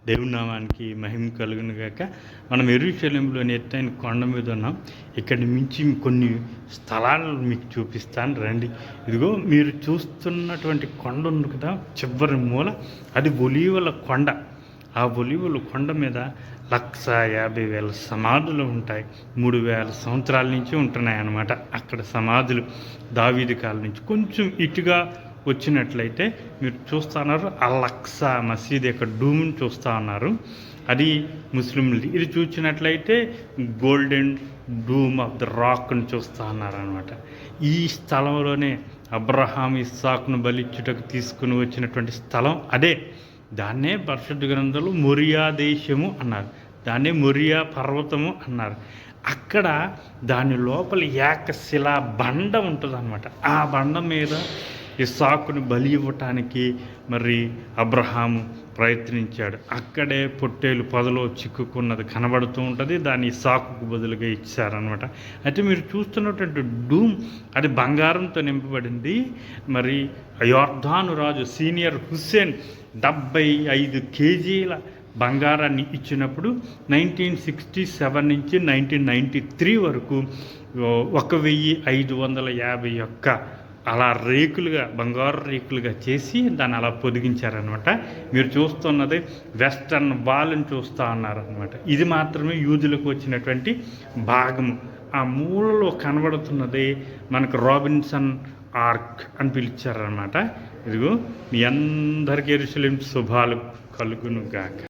దేవుని నామానికి మహిమ కలుగును గాక. మనం యెరూషలేములోని ఎత్తైన కొండ మీద ఉన్నాం. ఇక్కడి నుంచి కొన్ని స్థలాలను మీకు చూపిస్తాను రండి. ఇదిగో మీరు చూస్తున్నటువంటి కొండ ఉంది కదా, చివరి మూల అది ఒలీవల కొండ. ఆ ఒలీవల కొండ మీద 1,50,000 సమాధులు ఉంటాయి. 3,000 సంవత్సరాల నుంచి ఉంటున్నాయి అన్నమాట అక్కడ సమాధులు. దావీదు కాలం నుంచి కొంచెం ఇటుగా వచ్చినట్లయితే మీరు చూస్తున్నారు అల్ అక్సా మసీద్ యొక్క డూమ్ని చూస్తూ ఉన్నారు. అది ముస్లింలు. ఇది చూసినట్లయితే గోల్డెన్ డూమ్ ఆఫ్ ద రాక్ని చూస్తూ ఉన్నారనమాట. ఈ స్థలంలోనే అబ్రహాం ఇస్సాకును బలిచ్చుటకు తీసుకుని వచ్చినటువంటి స్థలం అదే. దాన్నే పరిశుద్ధ గ్రంథంలో మొరియా దేశము అన్నారు, దాన్నే మొరియా పర్వతము అన్నారు. అక్కడ దాని లోపల ఏకశిలా బండ ఉంటుంది అన్నమాట. ఆ బండ మీద ఇస్సాకుని బలి ఇవ్వటానికి మరి అబ్రహాము ప్రయత్నించాడు. అక్కడే పొట్టేలు పొదలో చిక్కుకున్నది కనబడుతూ ఉంటుంది. దాన్ని ఇస్సాకుకు బదులుగా ఇచ్చారనమాట. అయితే మీరు చూస్తున్నటువంటి డూమ్ అది బంగారంతో నింపబడింది. మరి యోర్దాను రాజు సీనియర్ హుస్సేన్ 75 కేజీల బంగారాన్ని ఇచ్చినప్పుడు 1967 నుంచి 1993 వరకు 1,551 అలా రేకులుగా, బంగారు రేకులుగా చేసి దాన్ని అలా పొదిగించారనమాట. మీరు చూస్తున్నది వెస్టర్న్ వాల్ని చూస్తూ ఉన్నారనమాట. ఇది మాత్రమే యూదులకు వచ్చినటువంటి భాగము. ఆ మూలలో కనబడుతున్నది మనకు రాబిన్సన్ ఆర్క్ అని పిలిచారనమాట. ఇదిగో మీ అందరికీ యెరూషలేము శుభాలు కలుగును గాక.